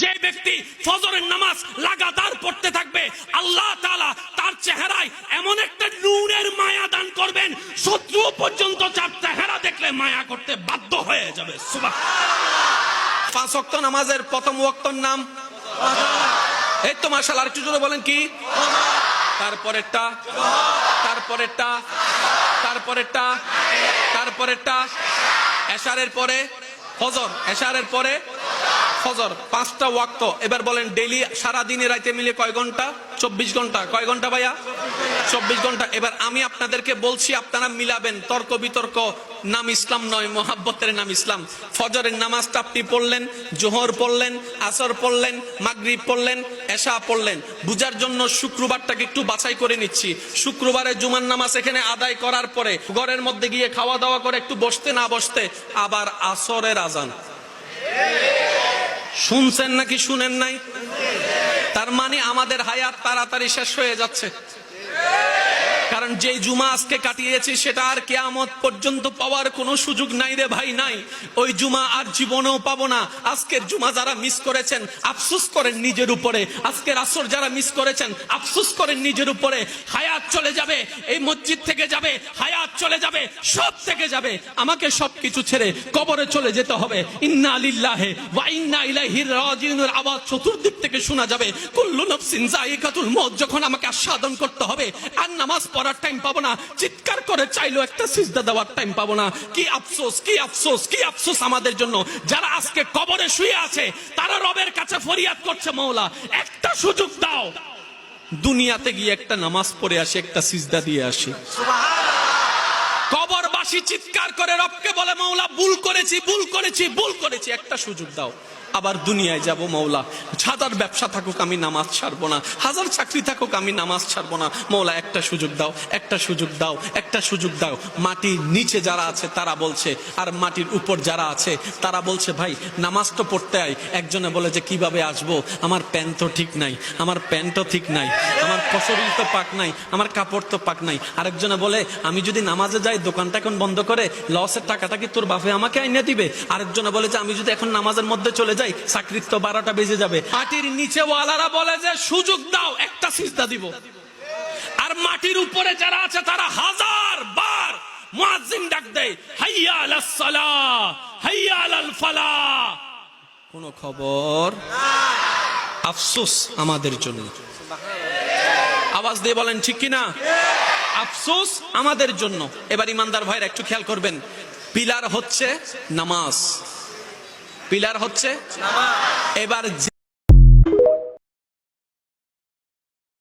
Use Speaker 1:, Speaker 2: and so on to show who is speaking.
Speaker 1: যে ব্যক্তি ফজরের নামাজ লাগাতার পড়তে থাকবে আল্লাহ তাআলা তার চেহারায় এমন একটা নূরের মায়া দান করবেন, শত্রু পর্যন্ত তার চেহারা দেখলে মায়া করতে বাধ্য হয়ে যাবে। সুবহানাল্লাহ।
Speaker 2: 5 ওয়াক্ত নামাজের প্রথম ওয়াক্তর নাম এই তো মাশাআল্লাহ, একটু জোরে বলেন কি? তারপরেরটা, তারপরেরটা, তারপরেরটা, তারপরেরটা এশারের পরে ফজর, এশারের পরে ফজর, 5টা ওয়াক্ত। এবার বলেন ডেইলি সারা দিনে রাতে মিলে কয় ঘন্টা? 24 ঘন্টা। কয় ঘন্টা ভাইয়া? 24 ঘন্টা। এবার আমি আপনাদেরকে বলছি, আপনারা মিলাবেন। তর্ক বিতর্ক নাম ইসলাম নয়, মোহাব্বতের নাম ইসলাম। ফজরের নামাজটা আপনি পড়লেন, জোহর পড়লেন, আসর পড়লেন, মাগরিব পড়লেন, এশা পড়লেন। বুঝার জন্য শুক্রবারটাকে একটু বাছাই করে নিচ্ছি। শুক্রবারে জুমার নামাজ এখানে আদায় করার পরে ঘরের মধ্যে গিয়ে খাওয়া দাওয়া করে একটু বসতে না বসতে আবার আসরের আজান। শুনছেন নাকি শুনেন নাই? তার মানে আমাদের হায়াত তাড়াতাড়ি শেষ হয়ে যাচ্ছে। কারণ যে জুমা আজকে কাটিয়েছি সেটা আর কিয়ামত পর্যন্ত পাওয়ার কোনো সুযোগ নাই রে ভাই, নাই। ওই জুমা আর জীবনেও পাবো না। আজকের জুমা যারা মিস করেছেন আফসোস করেন নিজের উপরে। আজকের আসর যারা মিস করেছেন আফসোস করেন নিজের উপরে। হায়াত চলে যাবে, এই মসজিদ থেকে যাবে, হায়াত চলে যাবে, সব থেকে যাবে। আমাকে সবকিছু ছেড়ে কবরে চলে যেতে হবে। ইন্না লিল্লাহি ওয়া ইন্না ইলাইহি রাজিউনের আওয়াজ চতুর্দিক থেকে শোনা যাবে। কুল্লু নাফসিন যায়িকাতুল মউত। যখন আমাকে আস্বাদন করতে হবে আর নামাজ পড়ার টাইম পাবো না, চিৎকার করে চাইলো একটা সিজদা দেওয়ার টাইম পাবো না। কি আফসোস, কি আফসোস, কি আফসোস আমাদের জন্য। যারা আজকে কবরে শুয়ে আছে তারা রবের কাছে ফরিয়াদ করছে, মওলা একটা সুযোগ দাও, দুনিয়াতে গিয়ে একটা নামাজ পড়ে আসি, একটা সিজদা দিয়ে আসি। কবরবাসী চিৎকার করে রবকে বলে, মওলা ভুল করেছি, ভুল করেছি, ভুল করেছি, একটা সুযোগ দাও। আবার দুনিয়ায় যাব, মওলা হাজার ব্যবসা থাকুক আমি নামাজ ছাড়বো না, হাজার চাকরি থাকুক আমি নামাজ ছাড়বো না। মওলা একটা সুযোগ দাও, একটা সুযোগ দাও, একটা সুযোগ দাও। মাটির নিচে যারা আছে তারা বলছে, আর মাটির উপর যারা আছে তারা বলছে, ভাই নামাজ তো পড়তে আয়। একজনে বলে যে কিভাবে আসবো, আমার প্যান্ট তো ঠিক নাই, আমার প্যান্টও ঠিক নাই, আমার শরীর তো পাক নাই, আমার কাপড় তো পাক নাই। আরেকজনে বলে আমি যদি নামাজে যাই দোকানটা এখন বন্ধ করে লসের টাকাটা কি তোর বাপে আমাকে আইনা দিবে। আরেকজনে বলে যে আমি যদি এখন নামাজের মধ্যে চলে যাই চাকরির তো 12টা বেজে যাবে। মাটির নিচে ওয়ালারা বলে যে সুযোগ দাও, একটা সিজদা দিব। আর মাটির উপরে যারা আছে তারা হাজার বার মুয়াজ্জিন ডাক দেয়, হাইয়া আলাস সালাহ, হাইয়া আলাল ফালাহ। কোন খবর? আফসোস আমাদের জন্য। আওয়াজ দিয়ে বলেন ঠিক কিনা? আফসোস আমাদের জন্য। এবার ইমানদার ভাইরা একটু খেয়াল করবেন, পিলার হচ্ছে নামাজ, পিলার হচ্ছে নামাজ। এবার